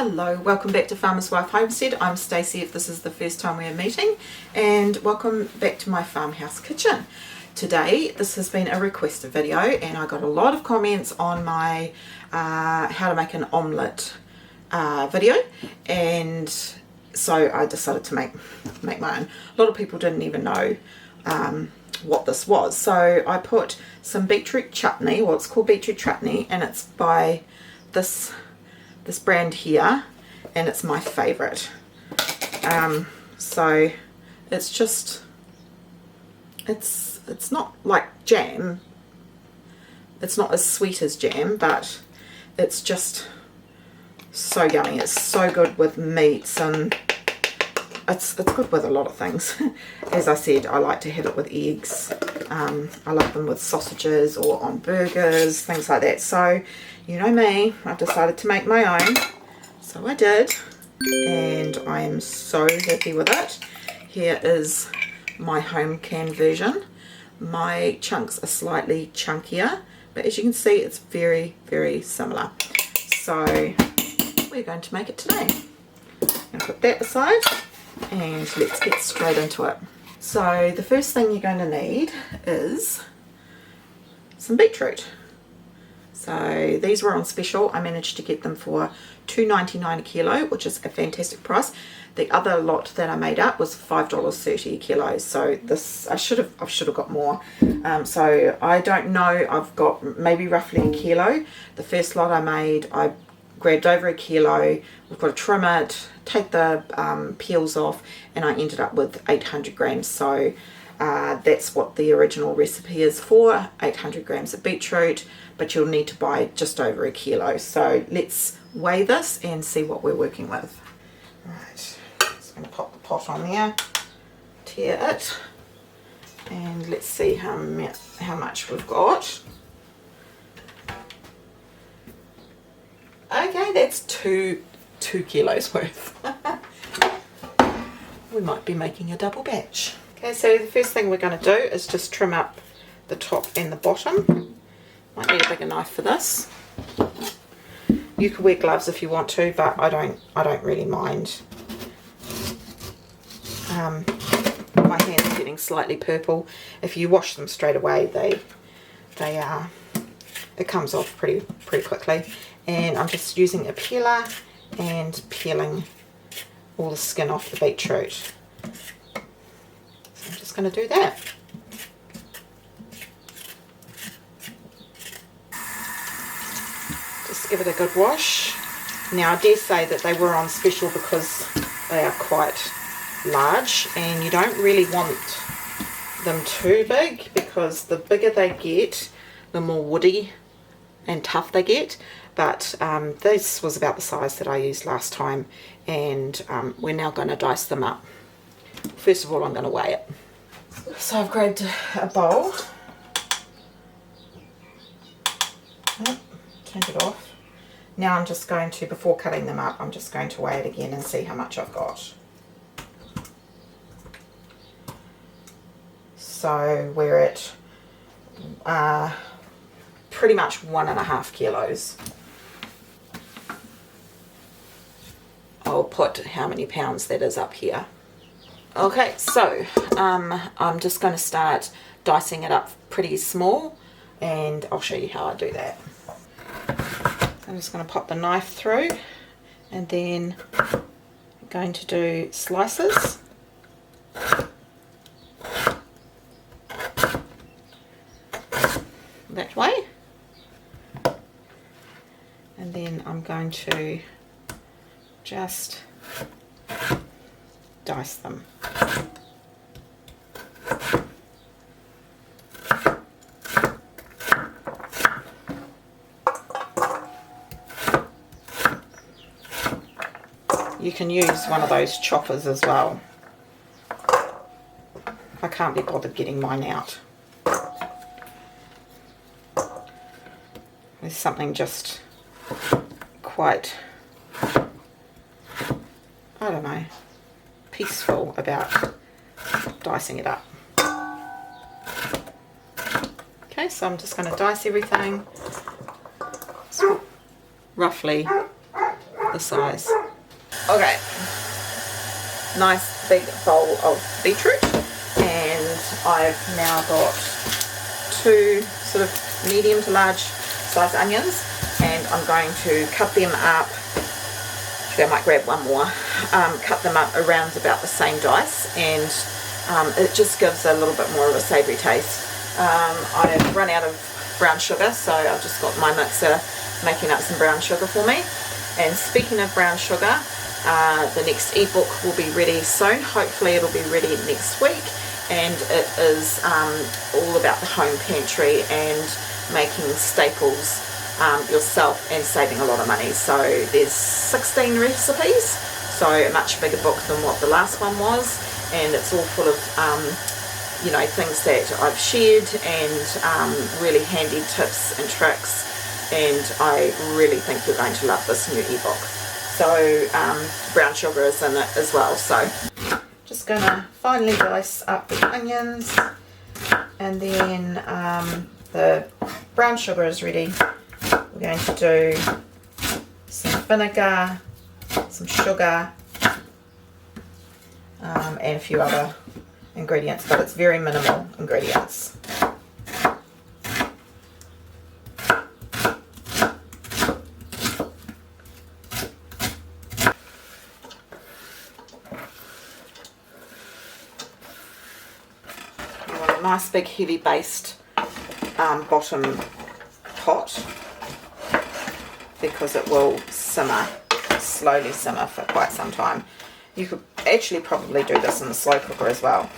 Hello, welcome back to Farmer's Wife Homestead. I'm Stacey if this is the first time we are meeting, and welcome back to my farmhouse kitchen. Today this has been a requested video and I got a lot of comments on my how to make an omelette video, and so I decided to make my own. A lot of people didn't even know what this was, so I put some beetroot chutney. Well, it's called beetroot chutney and it's by this brand here, and it's my favorite. So it's just it's not like jam, it's not as sweet as jam, but it's just so yummy. It's so good with meats, and it's good with a lot of things. As I said, I like to have it with eggs. I love them with sausages or on burgers, things like that. So you know me, I've decided to make my own. So I did, and I am so happy with it. Here is my home can version. My chunks are slightly chunkier, but as you can see, it's very, very similar. So we're going to make it today. I'm going to put that aside and let's get straight into it. So the first thing you're going to need is some beetroot. So these were on special. I managed to get them for $2.99 a kilo, which is a fantastic price. The other lot that I made up was $5.30 a kilo. So this I should have got more. So I don't know. I've got maybe roughly a kilo. The first lot I made, I grabbed over a kilo. We've got to trim it, take the peels off, and I ended up with 800 grams. So that's what the original recipe is for, 800 grams of beetroot, but you'll need to buy just over a kilo. So let's weigh this and see what we're working with. Right, just going to pop the pot on there, tear it, and let's see how much we've got. Okay, that's two kilos worth. We might be making a double batch. Okay, so the first thing we're going to do is just trim up the top and the bottom. Might need a bigger knife for this. You can wear gloves if you want to, but I don't really mind. My hands are getting slightly purple. If you wash them straight away, it comes off pretty quickly. And I'm just using a peeler and peeling all the skin off the beetroot. So I'm just going to do that. Just give it a good wash. Now I dare say that they were on special because they are quite large, and you don't really want them too big, because the bigger they get, the more woody and tough they get. But this was about the size that I used last time, and we're now going to dice them up. First of all, I'm going to weigh it. So I've grabbed a bowl. Turned it off. Now I'm just going to, before cutting them up, I'm just going to weigh it again and see how much I've got. So we're at pretty much 1.5 kilos. I'll put how many pounds that is up here. Okay, so I'm just going to start dicing it up pretty small, and I'll show you how I do that. I'm just going to pop the knife through, and then I'm going to do slices. That way. And then I'm going to just dice them. You can use one of those choppers as well. I can't be bothered getting mine out. There's something just quite, I don't know, peaceful about dicing it up. Okay, so I'm just going to dice everything. So roughly the size. Okay, nice big bowl of beetroot, and I've now got 2 sort of medium to large size onions, and I'm going to cut them up. Actually, I might grab one more. Cut them up around about the same dice, and it just gives a little bit more of a savoury taste. I've run out of brown sugar, so I've just got my mixer making up some brown sugar for me. And speaking of brown sugar, the next ebook will be ready soon. Hopefully it'll be ready next week, and it is all about the home pantry and making staples yourself and saving a lot of money. So there's 16 recipes, so a much bigger book than what the last one was, and it's all full of you know, things that I've shared, and really handy tips and tricks, and I really think you're going to love this new ebook. So brown sugar is in it as well. So just gonna finely dice up the onions, and then the brown sugar is ready. We're going to do some vinegar, some sugar, and a few other ingredients, but it's very minimal ingredients. You want a nice big heavy based bottom pot, because it will slowly simmer for quite some time. You could actually probably do this in the slow cooker as well.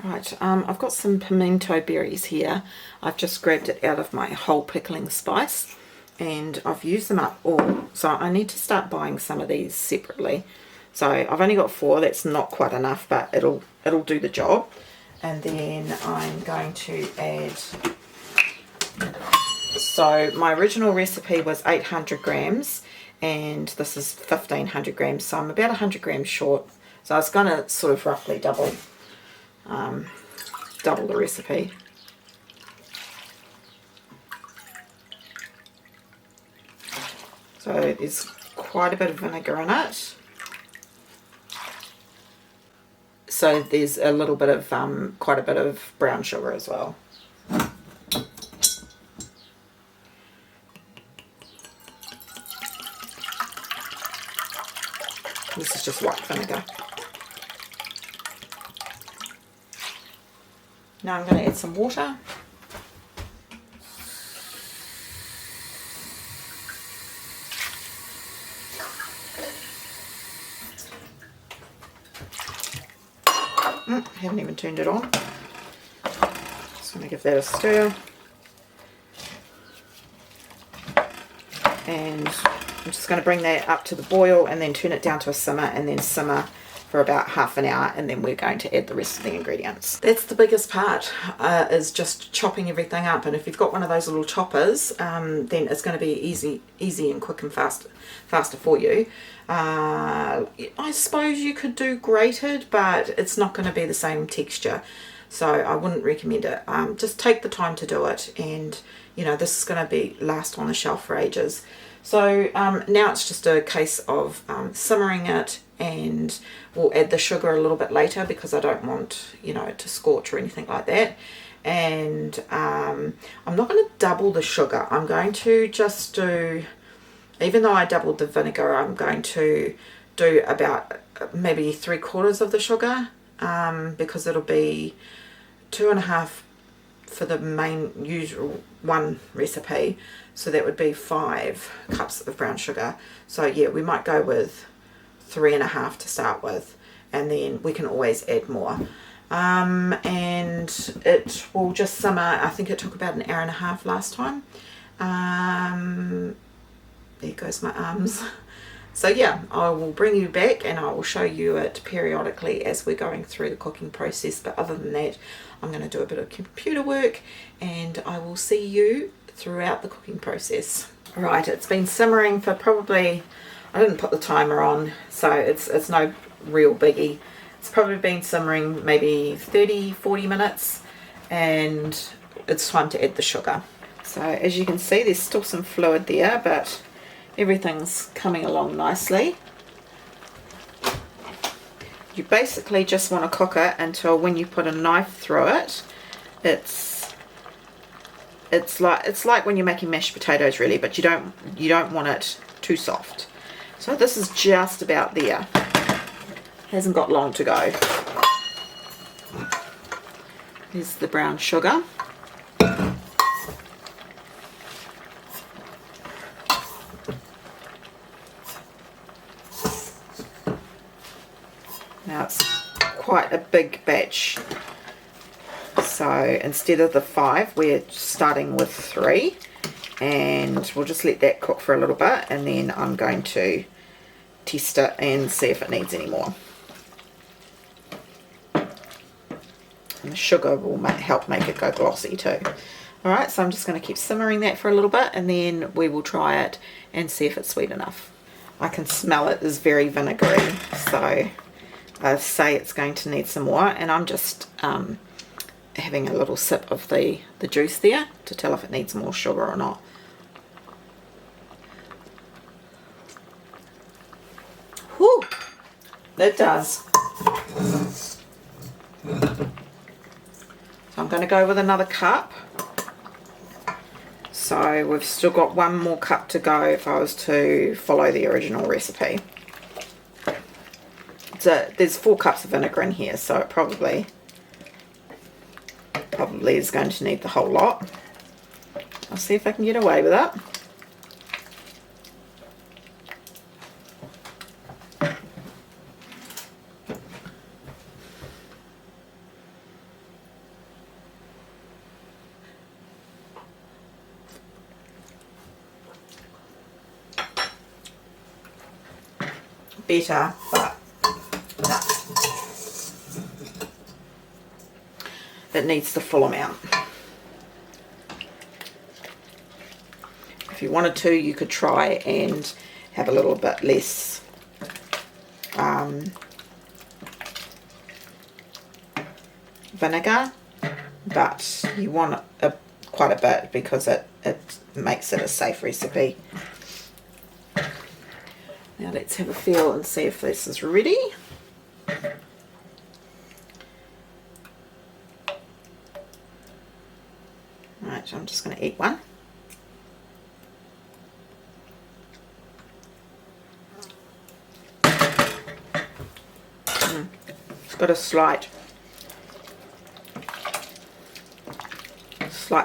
Right, I've got some pimento berries here. I've just grabbed it out of my whole pickling spice, and I've used them up all. So I need to start buying some of these separately. So I've only got 4. That's not quite enough, but it'll do the job. And then I'm going to add. So my original recipe was 800 grams, and this is 1500 grams, so I'm about 100 grams short. So I was going to sort of roughly double the recipe. So there's quite a bit of vinegar in it. So there's a little bit of quite a bit of brown sugar as well. This is just white vinegar. Now I'm going to add some water. Haven't even turned it on. Just want to give that a stir. And I'm just going to bring that up to the boil and then turn it down to a simmer, and then simmer for about half an hour, and then we're going to add the rest of the ingredients. That's the biggest part, is just chopping everything up. And if you've got one of those little choppers, then it's going to be easy and quick and faster for you. I suppose you could do grated, but it's not going to be the same texture, so I wouldn't recommend it. Just take the time to do it, and you know, this is going to last on the shelf for ages. So now it's just a case of simmering it, and we'll add the sugar a little bit later because I don't want, you know, to scorch or anything like that. And I'm not going to double the sugar. I'm going to just do, even though I doubled the vinegar, I'm going to do about maybe 3/4 of the sugar, because it'll be 2.5 for the main usual one recipe, so that would be 5 cups of brown sugar. So yeah, we might go with 3.5 to start with, and then we can always add more. And it will just simmer. I think it took about 1.5 hours last time. There goes my arms. So yeah, I will bring you back and I will show you it periodically as we're going through the cooking process. But other than that, I'm going to do a bit of computer work, and I will see you throughout the cooking process. Right, it's been simmering for probably, I didn't put the timer on, so it's no real biggie. It's probably been simmering maybe 30-40 minutes, and it's time to add the sugar. So as you can see, there's still some fluid there, but everything's coming along nicely. You basically just want to cook it until when you put a knife through it, it's like when you're making mashed potatoes really, but you don't want it too soft. So this is just about there. Hasn't got long to go. Here's the brown sugar. Now it's quite a big batch, so instead of the 5 we're starting with 3, and we'll just let that cook for a little bit, and then I'm going to test it and see if it needs any more. And the sugar will help make it go glossy too. Alright, so I'm just going to keep simmering that for a little bit, and then we will try it and see if it's sweet enough. I can smell it is very vinegary, so I say it's going to need some more, and I'm just having a little sip of the juice there to tell if it needs more sugar or not. Whew, it does. So I'm going to go with another cup. So we've still got 1 more cup to go if I was to follow the original recipe. So there's 4 cups of vinegar in here, so it probably is going to need the whole lot. I'll see if I can get away with it. Better, but no. It needs the full amount. If you wanted to, you could try and have a little bit less vinegar, but you want quite a bit because it makes it a safe recipe. Now let's have a feel and see if this is ready. Right, I'm just going to eat one. It's got a slight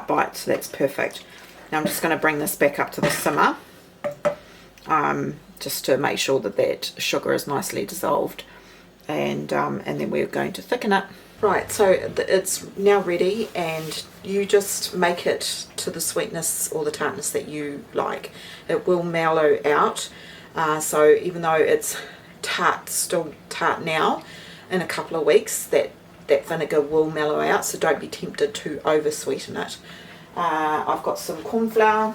bite, so that's perfect. Now I'm just going to bring this back up to the simmer. Just to make sure that that sugar is nicely dissolved, and then we're going to thicken it. Right, so it's now ready, and you just make it to the sweetness or the tartness that you like. It will mellow out, so even though it's tart, still tart now, in a couple of weeks that vinegar will mellow out, so don't be tempted to over sweeten it. I've got some corn flour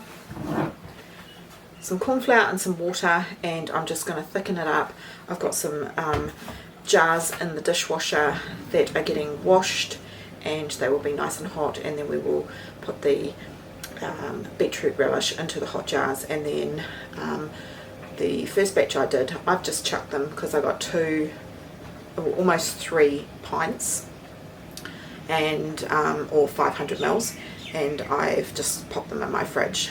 and some water, and I'm just going to thicken it up. I've got some jars in the dishwasher that are getting washed, and they will be nice and hot, and then we will put the beetroot relish into the hot jars, and then the first batch I did, I've just chucked them because I got almost 3 pints and or 500 mils, and I've just popped them in my fridge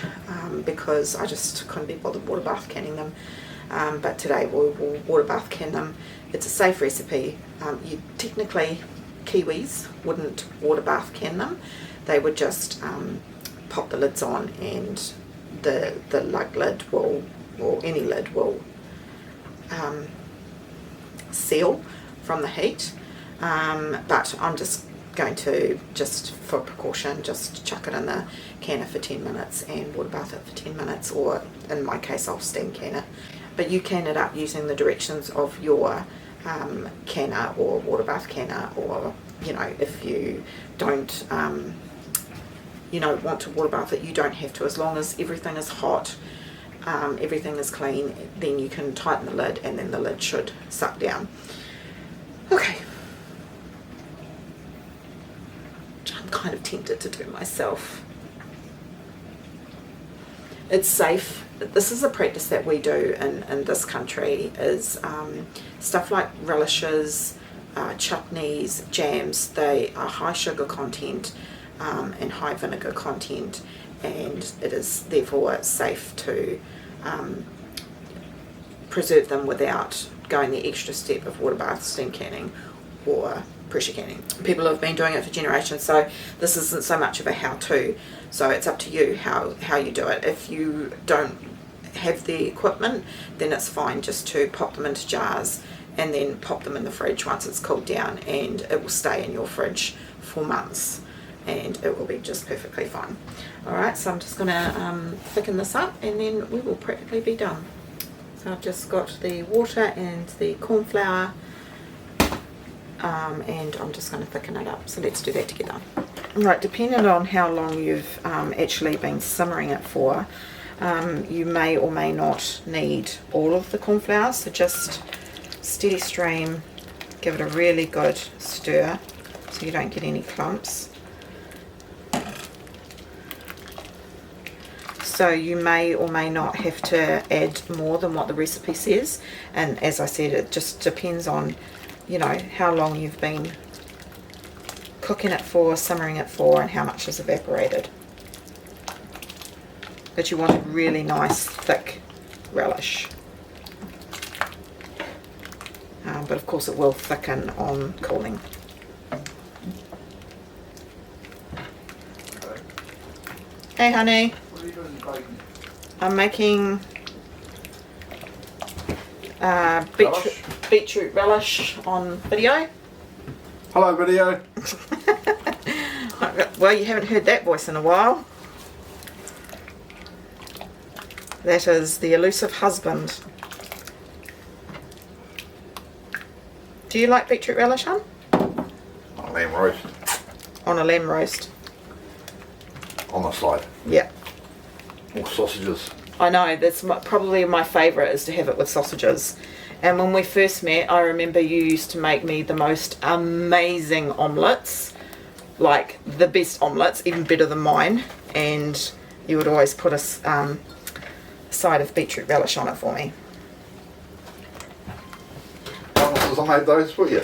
because I just couldn't be bothered water bath canning them. But today we'll water bath can them. It's a safe recipe. You technically, Kiwis wouldn't water bath can them. They would just pop the lids on, and the lug lid will, or any lid will seal from the heat. But I'm just going to, just for precaution, just chuck it in the canner for 10 minutes and water bath it for 10 minutes, or in my case I'll steam can it. But you can it up using the directions of your canner or water bath canner, or if you don't want to water bath it, you don't have to. As long as everything is hot, everything is clean, then you can tighten the lid, and then the lid should suck down. Okay. I'm kind of tempted to do myself. it's safe. This is a practice that we do in this country, is stuff like relishes, chutneys, jams. They are high sugar content and high vinegar content, and it is therefore safe to preserve them without going the extra step of water bath, steam canning or pressure canning. People have been doing it for generations, so this isn't so much of a how-to, so it's up to you how you do it. If you don't have the equipment, then it's fine just to pop them into jars and then pop them in the fridge once it's cooled down, and it will stay in your fridge for months and it will be just perfectly fine. Alright, so I'm just going to thicken this up and then we will practically be done. So I've just got the water and the corn flour, and I'm just going to thicken it up. So let's do that together. Right, depending on how long you've actually been simmering it for, you may or may not need all of the corn flour. So just steady stream, give it a really good stir so you don't get any clumps. So you may or may not have to add more than what the recipe says, and as I said, it just depends on, you know, how long you've been cooking it for, simmering it for, and how much is evaporated. But you want a really nice thick relish, but of course it will thicken on cooling. Hey honey. I'm making beetroot relish on video. Hello video. Well, you haven't heard that voice in a while. That is the elusive husband. Do you like beetroot relish, hon? On a lamb roast. On a lamb roast. On the side. Yeah. Or sausages. I know, that's probably my favourite, is to have it with sausages. And when we first met, I remember you used to make me the most amazing omelettes, like the best omelettes, even better than mine, and you would always put a side of beetroot relish on it for me. How long since I made those for you?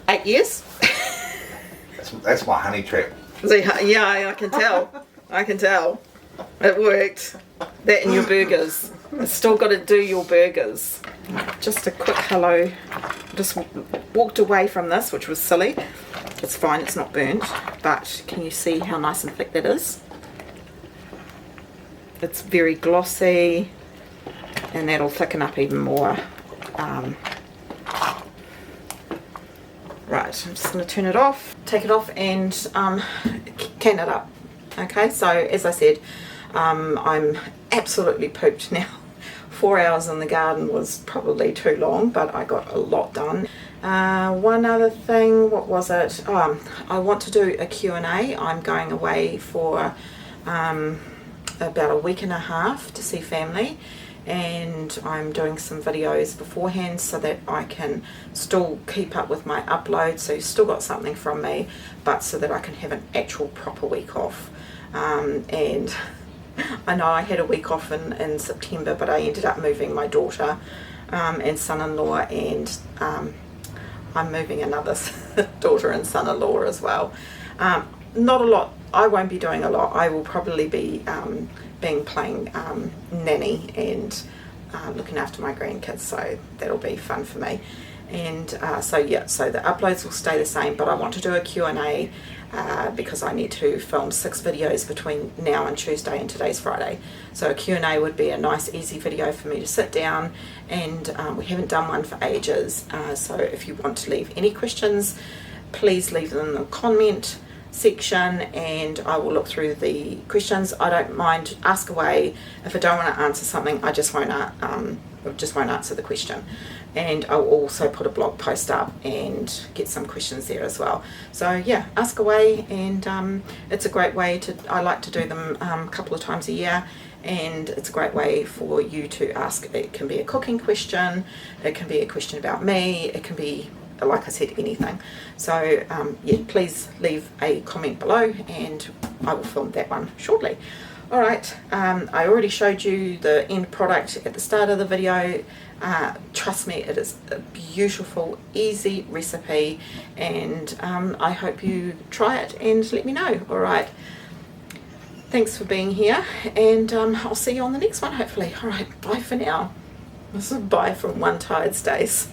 8 years. That's my honey trap. So, yeah, I can tell. I can tell. It worked. That and your burgers. It's still got to do your burgers. Just a quick hello. Just walked away from this, which was silly. It's fine, it's not burnt. But can you see how nice and thick that is? It's very glossy, and that'll thicken up even more. Right, I'm just going to turn it off, take it off, and can it up. Okay, so as I said, I'm absolutely pooped now. 4 hours in the garden was probably too long, but I got a lot done. One other thing, what was it? I want to do a Q&A. I'm going away for about a week and a half to see family, and I'm doing some videos beforehand so that I can still keep up with my upload, so you've still got something from me, but so that I can have an actual proper week off. And I know I had a week off in September, but I ended up moving my daughter and son-in-law, and I'm moving another daughter and son-in-law as well. Not a lot. I won't be doing a lot. I will probably be playing nanny and looking after my grandkids, so that'll be fun for me. And so yeah, so the uploads will stay the same, but I want to do a Q&A because I need to film 6 videos between now and Tuesday, and today's Friday. So a Q&A would be a nice easy video for me to sit down, and we haven't done one for ages, so if you want to leave any questions, please leave them in the comment section and I will look through the questions. I don't mind, ask away. If I don't want to answer something, I just won't answer the question. And I'll also put a blog post up and get some questions there as well. So yeah, ask away, and it's a great way to, I like to do them a couple of times a year, and it's a great way for you to ask. It can be a cooking question, it can be a question about me, it can be like I said, anything. So yeah, please leave a comment below and I will film that one shortly. Alright, I already showed you the end product at the start of the video. Trust me, it is a beautiful, easy recipe, and I hope you try it and let me know. Alright, thanks for being here, and I'll see you on the next one hopefully. Alright, bye for now. This is bye from one tired Stace.